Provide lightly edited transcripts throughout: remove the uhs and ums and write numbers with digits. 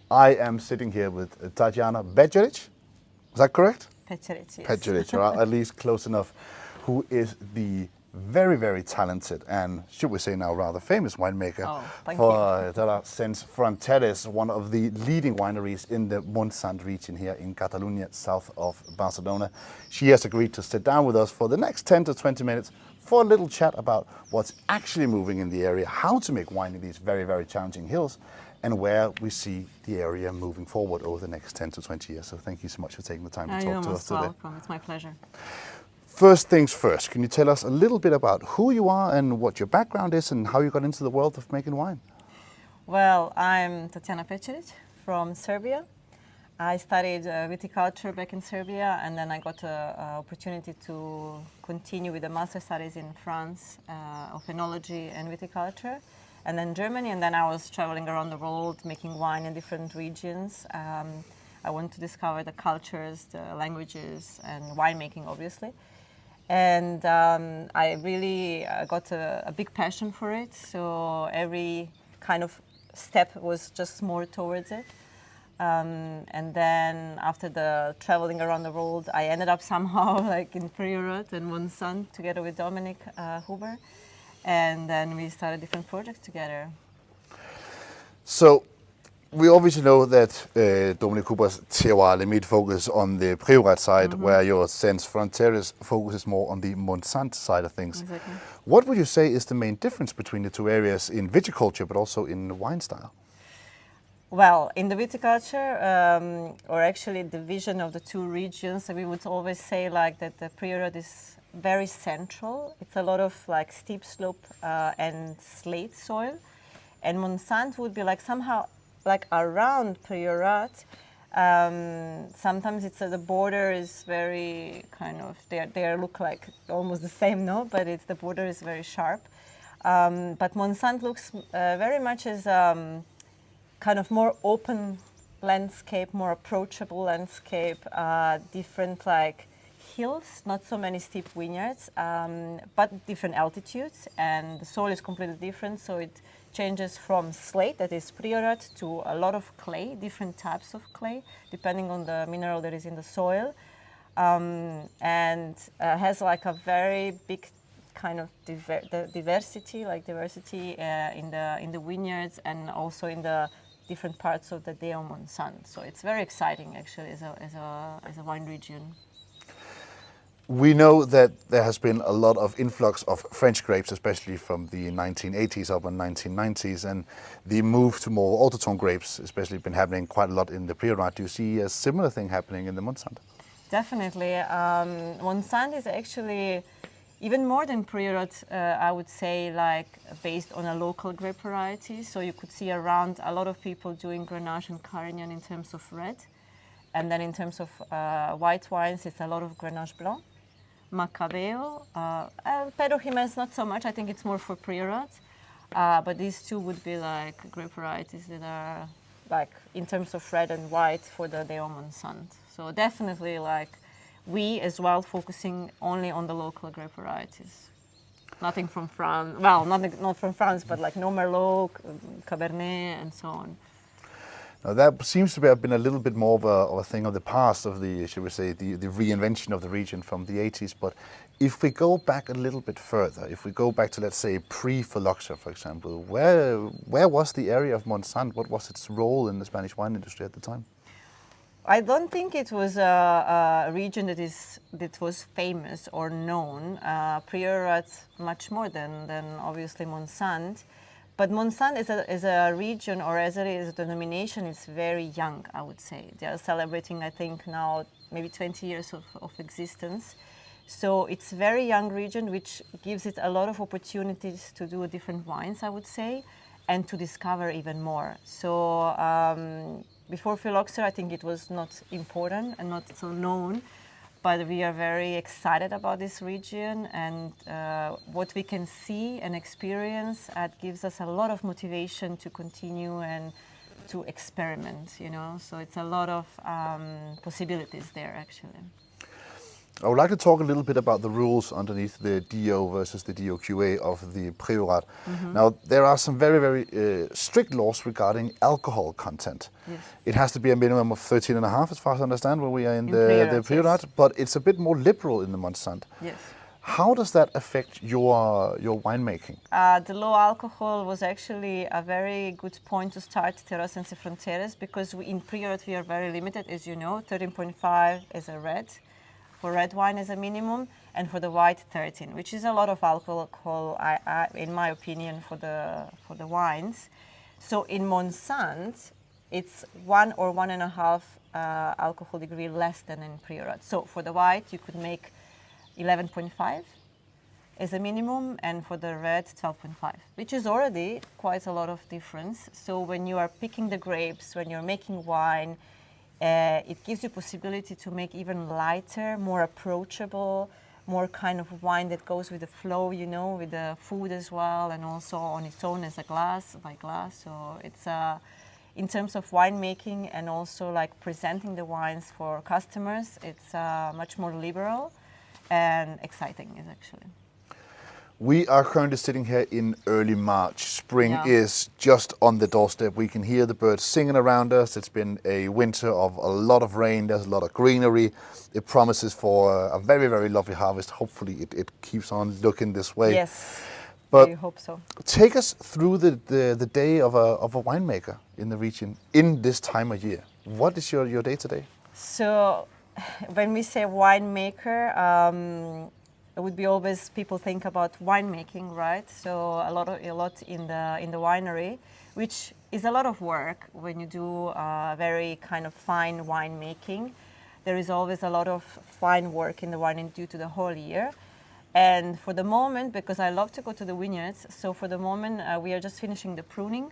I am sitting here with Tatjana Peciric. Is that correct? Peciric, yes. Peciric, or at least close enough, who is the very, very talented and, should we say now, rather famous winemaker for Terroir Sense Fronteres, one of the leading wineries in the Montsant region here in Catalonia, south of Barcelona. She has agreed to sit down with us for the next 10 to 20 minutes for a little chat about what's actually moving in the area, how to make wine in these very, very challenging hills, and where we see the area moving forward over the next 10 to 20 years. So thank you so much for taking the time to talk to us today. You're most welcome. It's my pleasure. First things first, can you tell us a little bit about who you are and what your background is and how you got into the world of making wine? Well, I'm Tatjana Peciric from Serbia. I studied viticulture back in Serbia, and then I got an opportunity to continue with the master studies in France of enology and viticulture, and then Germany, and then I was traveling around the world making wine in different regions. I wanted to discover the cultures, the languages, and winemaking, obviously. And I really got a big passion for it, so every kind of step was just more towards it. And then after the traveling around the world, I ended up somehow like in Terroir and Montsant together with Dominic Huber, and then we started different projects together. So we obviously know that Dominic Huber's Terroir Limit focus on the Terroir side, where your Sense Fronteres focuses more on the Montsant side of things. Exactly. What would you say is the main difference between the two areas in viticulture, but also in wine style? Well, in the viticulture, or actually the vision of the two regions, we would always say like that the Terroir is very central. It's a lot of like steep slope and slate soil, and Montsant would be like somehow like around Terroir. Sometimes it's the border is very kind of they look like almost the same, no? But it's the border is very sharp. But Montsant looks very much as kind of more open landscape, more approachable landscape, different like hills, not so many steep vineyards, but different altitudes, and the soil is completely different. So it changes from slate, that is Terroir, to a lot of clay, different types of clay, depending on the mineral that is in the soil, and has like a very big kind of diversity in the vineyards and also in the different parts of the Montsant. So it's very exciting actually as a wine region. We know that there has been a lot of influx of French grapes, especially from the 1980s up and 1990s, and the move to more autochtone grapes, especially been happening quite a lot in the Terroir. Do you see a similar thing happening in the Montsant? Definitely. Montsant is actually even more than Terroir, I would say, like based on a local grape variety. So you could see around a lot of people doing Grenache and Carignan in terms of red. And then in terms of white wines, it's a lot of Grenache Blanc, Macabeo, Pedro Jimenez not so much. I think it's more for Terroir. But these two would be like grape varieties that are like in terms of red and white for the Montsant. So definitely like we as well focusing only on the local grape varieties. Nothing from France, well, not from France, but like no Merlot, Cabernet, and so on. Now that seems to have been a little bit more of a thing of the past, of the, should we say, the reinvention of the region from the 80s. But if we go back a little bit further, if we go back to, let's say, pre-Phylloxera, for example, where was the area of Montsant? What was its role in the Spanish wine industry at the time? I don't think it was a region that was famous or known. Terroir much more than obviously Montsant. But Montsant is a region, or as it is a denomination, it's very young, I would say. They are celebrating, I think, now maybe 20 years of existence. So it's a very young region, which gives it a lot of opportunities to do different wines, I would say, and to discover even more. So before Phylloxera, I think it was not important and not so known. But we are very excited about this region, and what we can see and experience, it gives us a lot of motivation to continue and to experiment, you know. So it's a lot of possibilities there, actually. I would like to talk a little bit about the rules underneath the DO versus the DOQA of the Priorat. Now, there are some very, very strict laws regarding alcohol content. Yes. It has to be a minimum of 13.5, as far as I understand, when we are in the Priorat, yes. but it's a bit more liberal in the Montsant. Yes. How does that affect your winemaking? The low alcohol was actually a very good point to start Terroir Sense Fronteres, because in Priorat we are very limited, as you know. 13.5 is a red, for red wine as a minimum, and for the white 13, which is a lot of alcohol, in my opinion, for the wines. So in Montsant, it's 1 or 1.5 alcohol degree less than in Priorat. So for the white, you could make 11.5 as a minimum, and for the red 12.5, which is already quite a lot of difference. So when you are picking the grapes, when you're making wine, it gives you possibility to make even lighter, more approachable, more kind of wine that goes with the flow, you know, with the food as well, and also on its own as a glass by glass. So it's in terms of winemaking and also like presenting the wines for customers, it's much more liberal and exciting, is actually. We are currently sitting here in early March. Spring Yeah. is just on the doorstep. We can hear the birds singing around us. It's been a winter of a lot of rain. There's a lot of greenery. It promises for a very, very lovely harvest. Hopefully it keeps on looking this way. Yes, But we hope so. take us through the day of a winemaker in the region in this time of year. What is your day today? So when we say winemaker, it would be always people think about winemaking, right? So a lot in the winery, which is a lot of work when you do very kind of fine winemaking. There is always a lot of fine work in the wine due to the whole year. And for the moment, because I love to go to the vineyards, so for the moment we are just finishing the pruning.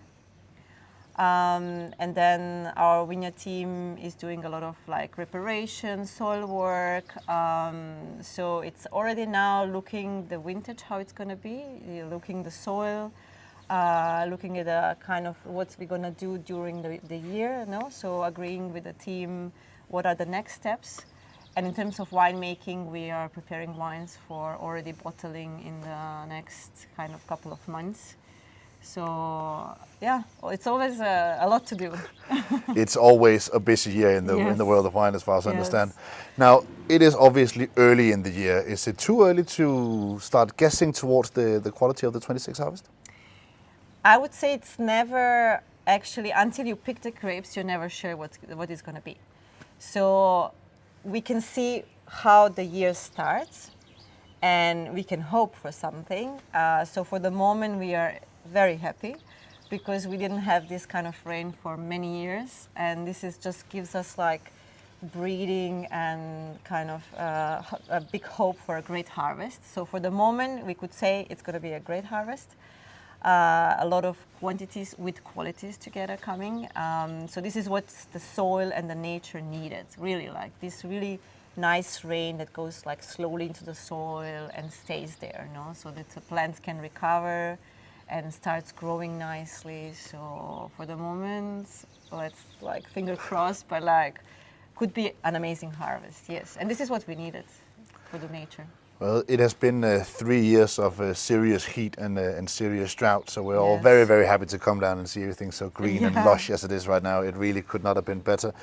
And then our vineyard team is doing a lot of like reparation, soil work. So it's already now looking the vintage, how it's going to be, looking the soil, looking at the kind of what we're going to do during the year, you know? So agreeing with the team what are the next steps. And in terms of winemaking, we are preparing wines for already bottling in the next kind of couple of months. So yeah, well, it's always a lot to do. It's always a busy year in the world of wine, as far as I understand. Now, it is obviously early in the year. Is it too early to start guessing towards the quality of the 26 harvest? I would say it's never actually, until you pick the grapes, you're never sure what it's going to be. So we can see how the year starts, and we can hope for something. So for the moment, we are very happy because we didn't have this kind of rain for many years, and this is just gives us like breeding and kind of a big hope for a great harvest. So for the moment, we could say it's going to be a great harvest. A lot of quantities with qualities together coming. So this is what the soil and the nature needed, really, like this really nice rain that goes like slowly into the soil and stays there, no? So that the plants can recover and starts growing nicely. So for the moment, let's like finger crossed, but like could be an amazing harvest, yes. And this is what we needed for the nature. Well, it has been 3 years of serious heat and serious drought, so we're all very, very happy to come down and see everything so green and lush as it is right now. It really could not have been better.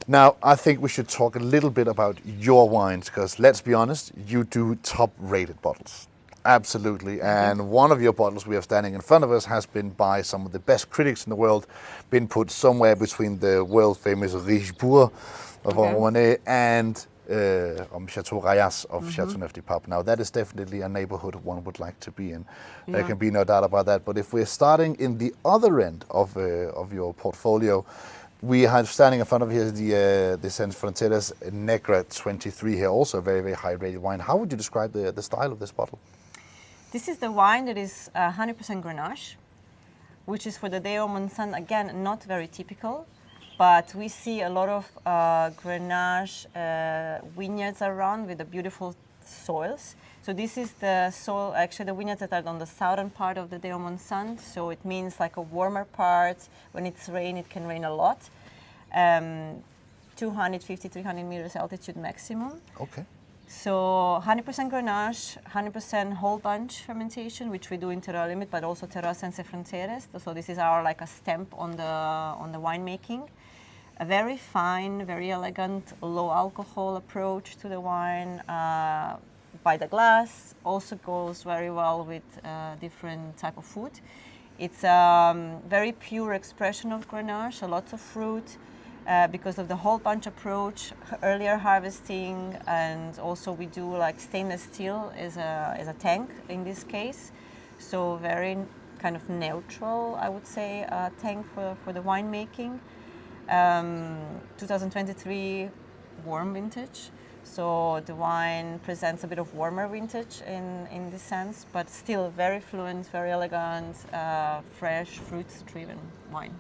Now, I think we should talk a little bit about your wines, because let's be honest, you do top-rated bottles. Absolutely, and one of your bottles we have standing in front of us has been by some of the best critics in the world, been put somewhere between the world-famous Richebourg of Romanée and Chateau Rayas of Châteauneuf-du-Pape. Now that is definitely a neighborhood one would like to be in. There can be no doubt about that. But if we're starting in the other end of your portfolio, we have standing in front of here the Sense Fronteres Negra 23 here, also a very, very high rated wine. How would you describe the style of this bottle? This is the wine that is 100% Grenache, which is for the Deo Montsant, again, not very typical. But we see a lot of Grenache vineyards around with the beautiful soils. So this is the soil, actually the vineyards that are on the southern part of the Deo Montsant. So it means like a warmer part. When it's rain, it can rain a lot. 250, 300 meters altitude maximum. Okay. So 100% Grenache, 100% whole bunch fermentation, which we do in Terroir Limit, but also Terroir Sense Fronteres. So this is our like a stamp on the winemaking. A very fine, very elegant, low alcohol approach to the wine by the glass. Also goes very well with different type of food. It's a very pure expression of Grenache, a lot of fruit. Because of the whole bunch approach, earlier harvesting, and also we do like stainless steel as a tank in this case. So very kind of neutral, I would say, tank for the winemaking. 2023 warm vintage. So the wine presents a bit of warmer vintage in this sense, but still very fluent, very elegant, fresh, fruit-driven wine.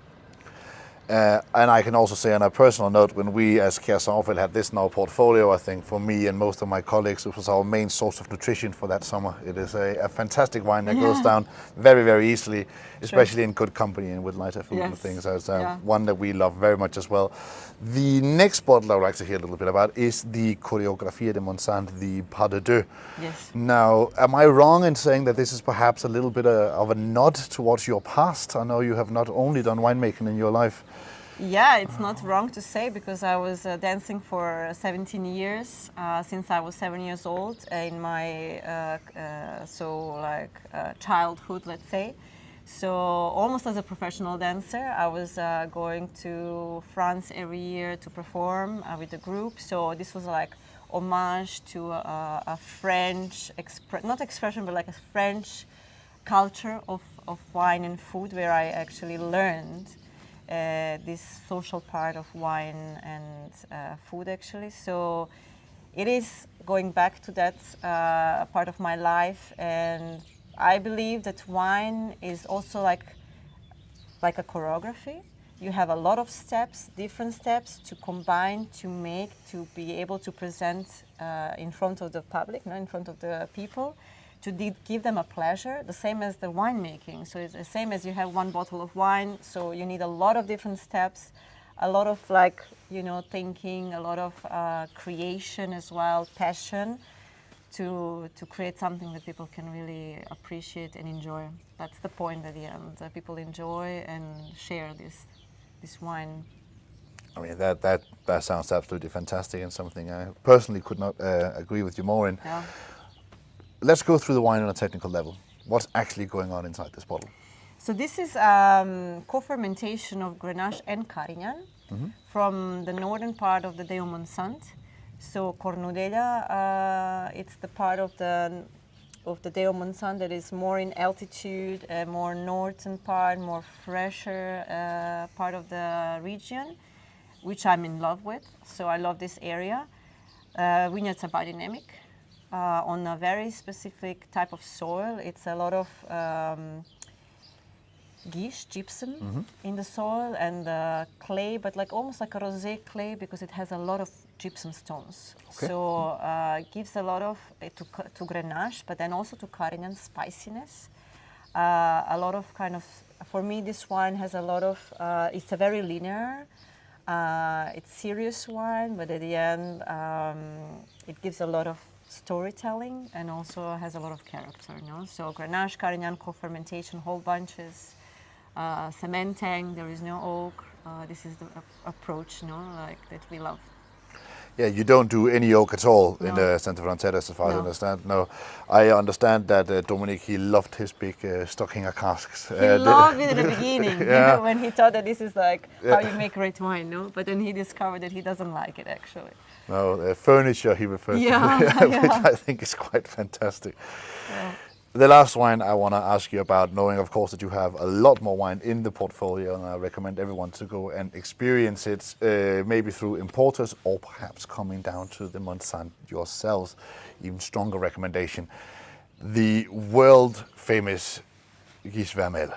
And I can also say on a personal note, when we as Kjær Sommerfeld had this in our portfolio, I think for me and most of my colleagues, it was our main source of nutrition for that summer. It is a fantastic wine that goes down very, very easily, especially in good company and with lighter food and things. So it's one that we love very much as well. The next bottle I would like to hear a little bit about is the Chorégraphie de Montsant, the Pas de Deux. Yes. Now, am I wrong in saying that this is perhaps a little bit of a nod towards your past? I know you have not only done winemaking in your life. Yeah, it's not wrong to say, because I was dancing for 17 years since I was 7 years old in my childhood, let's say. So almost as a professional dancer, I was going to France every year to perform with a group. So this was like homage to a French not expression, but like a French culture of wine and food, where I actually learned this social part of wine and food, actually. So it is going back to that part of my life, and I believe that wine is also like a choreography. You have a lot of steps, different steps to combine, to make, to be able to present in front of the public, in front of the people, to give them a pleasure, the same as the winemaking. So it's the same as you have one bottle of wine, so you need a lot of different steps, a lot of thinking, a lot of creation as well, passion, to create something that people can really appreciate and enjoy. That's the point at the end, that people enjoy and share this wine. I mean, that sounds absolutely fantastic, and something I personally could not agree with you more in. Yeah. Let's go through the wine on a technical level. What's actually going on inside this bottle? So this is co-fermentation of Grenache and Carignan from the northern part of the Montsant. So Cornudella, it's the part of the Montsant that is more in altitude, more northern part, more fresher part of the region, which I'm in love with. So I love this area. Vineyards are biodynamic. On a very specific type of soil. It's a lot of guiche, gypsum in the soil, and clay, but almost like a rosé clay, because it has a lot of gypsum stones. Okay. So it gives a lot of to Grenache, but then also to Carignan spiciness. A lot of for me, this wine has a lot of, it's a very linear, it's serious wine, but at the end, it gives a lot of storytelling and also has a lot of character. So Grenache, Carignan, co-fermentation, whole bunches, cement tank, there is no oak. This is the approach that we love. Yeah, you don't do any oak at all in the Sense Fronteres, as far as I understand. No, I understand that Dominic, he loved his big Stockinger casks. He loved it at the beginning, when he thought that this is how you make great wine, But then he discovered that he doesn't like it, actually. No, furniture he refers to, which I think is quite fantastic. Yeah. The last wine I want to ask you about, knowing of course that you have a lot more wine in the portfolio, and I recommend everyone to go and experience it, maybe through importers or perhaps coming down to the Montsant yourselves. Even stronger recommendation. The world famous Guiche Vermel.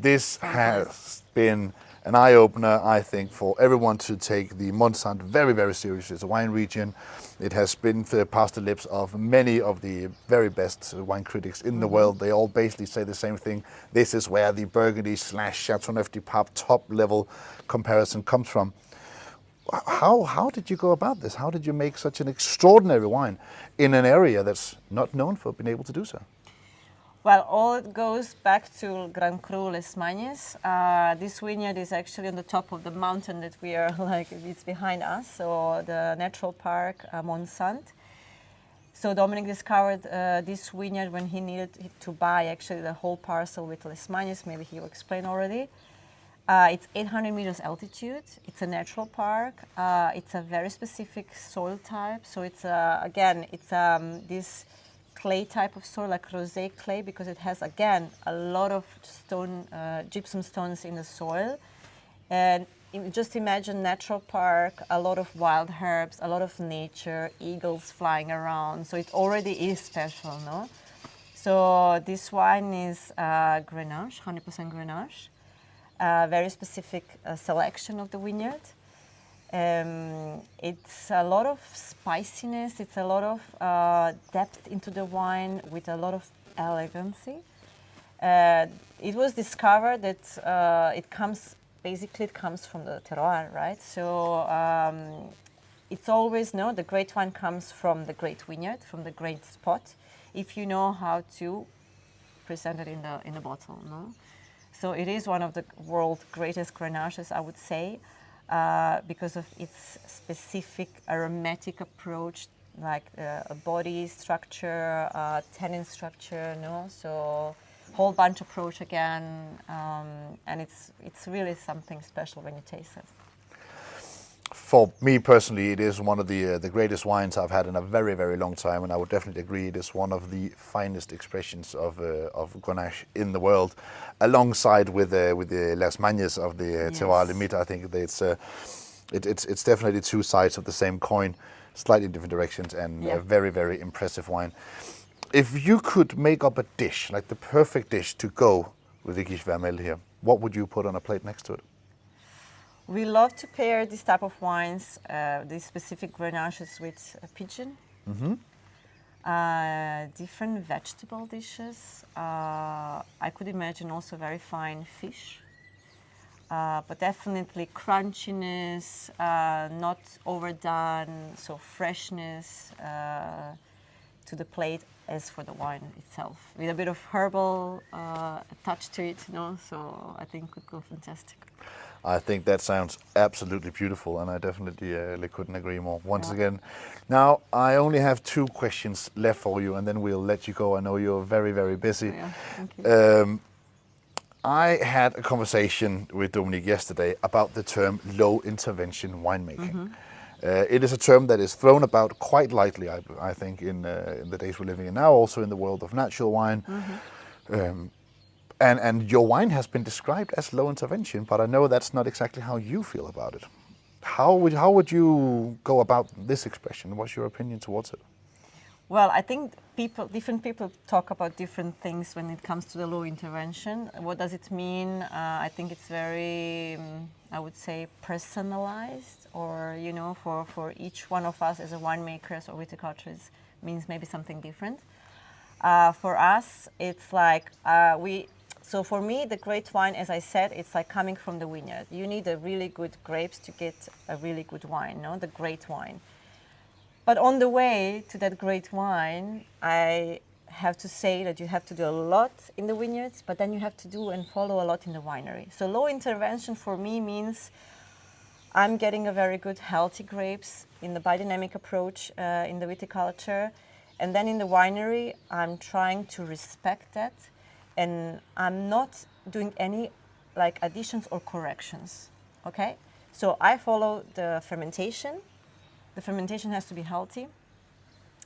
This has been an eye-opener, I think, for everyone to take the Montsant very, very seriously. It's a wine region. It has been past the lips of many of the very best wine critics in the world. They all basically say the same thing. This is where the Burgundy / Chateauneuf du Pape top level comparison comes from. How did you go about this? How did you make such an extraordinary wine in an area that's not known for being able to do so? Well, all goes back to Gran Cru Les Magnes. This vineyard is actually on the top of the mountain that we are like, it's behind us, so the natural park, Montsant. So Dominic discovered this vineyard when he needed to buy actually the whole parcel with Les Magnes. Maybe he will explain already. It's 800 meters altitude. It's a natural park. It's a very specific soil type. So it's again, it's this clay type of soil, like rosé clay, because it has again a lot of stone, gypsum stones in the soil. And just imagine natural park, a lot of wild herbs, a lot of nature, eagles flying around. So it already is special, no? So this wine is Grenache, 100% Grenache. Very specific selection of the vineyard. It's a lot of spiciness, it's a lot of depth into the wine with a lot of elegancy. It was discovered that it comes from the terroir, right? So it's always, no, the great wine comes from the great vineyard, from the great spot, if you know how to present it in the bottle, no? So it is one of the world's greatest Grenaches, I would say, because of its specific aromatic approach, like a body structure, tannin structure, no? So whole bunch approach again, and it's really something special when you taste it. For me personally, it is one of the greatest wines I've had in a very, very long time, and I would definitely agree it is one of the finest expressions of Grenache in the world, alongside with the Les Magnes of the Terroir Limite. I think it's definitely two sides of the same coin, slightly different directions, and a very, very impressive wine. If you could make up a dish, like the perfect dish to go with the Quiche Vermel here, what would you put on a plate next to it? We love to pair this type of wines, these specific Grenaches, with a pigeon. Different vegetable dishes. I could imagine also very fine fish, but definitely crunchiness, not overdone, so freshness to the plate as for the wine itself, with a bit of herbal touch to it, you know, so I think it would go fantastic. I think that sounds absolutely beautiful, and I definitely couldn't agree more. Once again, now I only have 2 questions left for you, and then we'll let you go. I know you're very, very busy. Yeah, thank you. I had a conversation with Dominic yesterday about the term low intervention winemaking. It is a term that is thrown about quite lightly, I think, in the days we're living in now, also in the world of natural wine. And your wine has been described as low intervention, but I know that's not exactly how you feel about it. How would you go about this expression? What's your opinion towards it? Well, I think different people talk about different things when it comes to the low intervention. What does it mean? I think it's very, I would say, personalized, or, you know, for each one of us as a winemakers or viticulturists means maybe something different. For us, it's like So for me, the great wine, as I said, it's like coming from the vineyard. You need a really good grapes to get a really good wine, no? The great wine. But on the way to that great wine, I have to say that you have to do a lot in the vineyards, but then you have to do and follow a lot in the winery. So low intervention for me means I'm getting a very good healthy grapes in the biodynamic approach in the viticulture. And then in the winery, I'm trying to respect that. And I'm not doing any like additions or corrections, okay? So I follow the fermentation. The fermentation has to be healthy.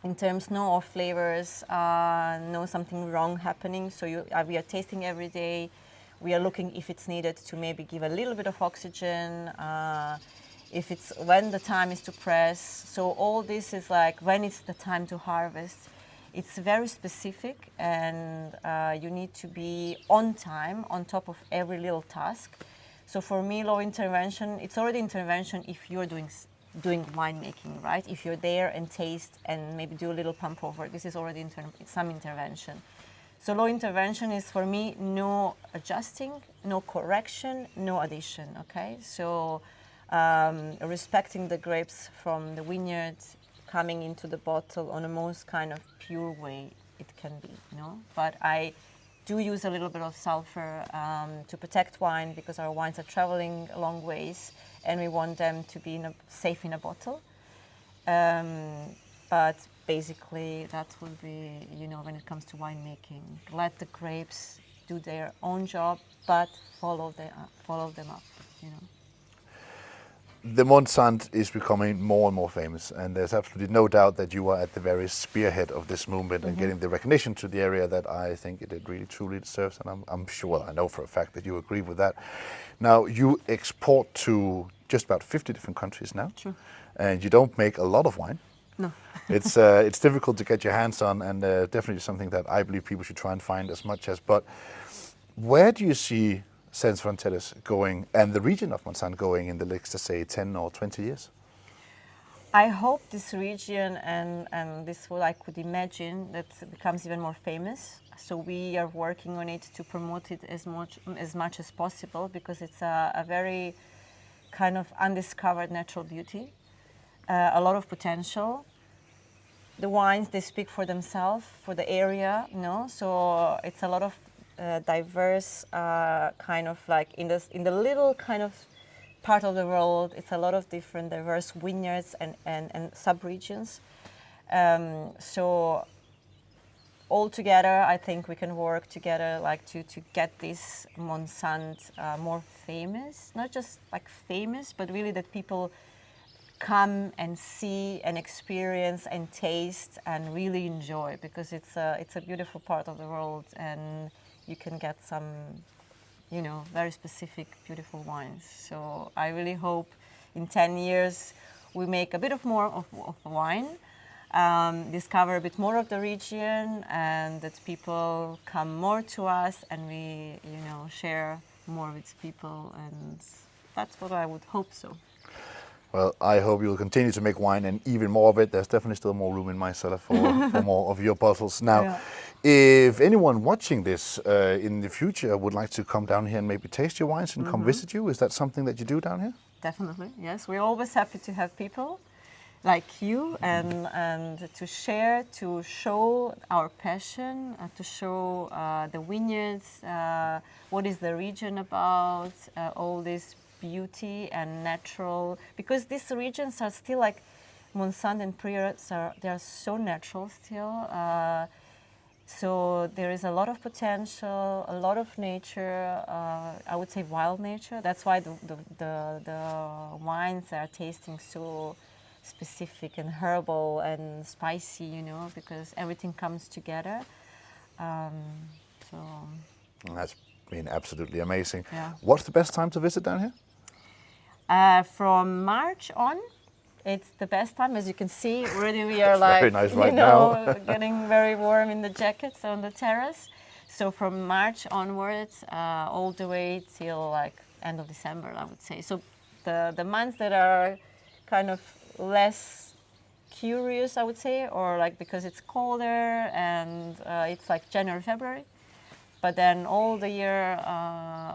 In terms, no off flavors, no something wrong happening. So we are tasting every day. We are looking if it's needed to maybe give a little bit of oxygen, if it's when the time is to press. So all this is like when it's the time to harvest. It's very specific, and you need to be on time, on top of every little task. So for me, low intervention, it's already intervention if you're doing winemaking, right? If you're there and taste and maybe do a little pump over, this is already some intervention. So low intervention is for me no adjusting, no correction, no addition, okay? So respecting the grapes from the vineyard, coming into the bottle on the most kind of pure way it can be, But I do use a little bit of sulfur to protect wine, because our wines are traveling a long ways and we want them to be safe in a bottle. But basically that will be, when it comes to winemaking, let the grapes do their own job, but follow them up, The Montsant is becoming more and more famous, and there's absolutely no doubt that you are at the very spearhead of this movement and getting the recognition to the area that I think it really truly deserves, and I'm sure, I know for a fact that you agree with that. Now, you export to just about 50 different countries now. True. And you don't make a lot of wine. No. It's difficult to get your hands on, and definitely something that I believe people should try and find as much as. But where do you see Sense Fronteres going, and the region of Montsant going in the next, say, 10 or 20 years? I hope this region and this, what I could imagine, that becomes even more famous. So we are working on it to promote it as much as possible, because it's a very kind of undiscovered natural beauty, a lot of potential. The wines, they speak for themselves, for the area, So it's a lot of diverse kind of like in the little kind of part of the world, it's a lot of different diverse vineyards and sub-regions. So all together, I think we can work together like to get this Montsant more famous, not just like famous, but really that people come and see and experience and taste and really enjoy, because it's a beautiful part of the world, and you can get some, very specific, beautiful wines. So I really hope in 10 years we make a bit more of wine, discover a bit more of the region, and that people come more to us and we, share more with people, and that's what I would hope so. Well, I hope you'll continue to make wine, and even more of it. There's definitely still more room in my cellar for more of your bottles. Now, if anyone watching this in the future would like to come down here and maybe taste your wines and come visit you, is that something that you do down here? Definitely, yes. We're always happy to have people like you and to share, to show our passion, to show the vineyards, what is the region about, all this beauty and natural, because these regions are still like Montsant and Priorat, they are so natural still. So there is a lot of potential, a lot of nature, I would say wild nature. That's why the wines are tasting so specific and herbal and spicy, because everything comes together. So that's been absolutely amazing. Yeah. What's the best time to visit down here? From March on, it's the best time. As you can see, already we are very nice right now. getting very warm in the jackets on the terrace. So from March onwards, all the way till like end of December, I would say. So the months that are kind of less curious, I would say, or like because it's colder and it's like January, February. But then all the year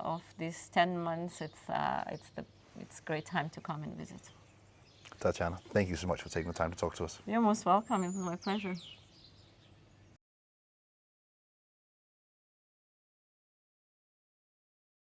of these 10 months, it's a great time to come and visit. Tatjana, thank you so much for taking the time to talk to us. You're most welcome. It was my pleasure.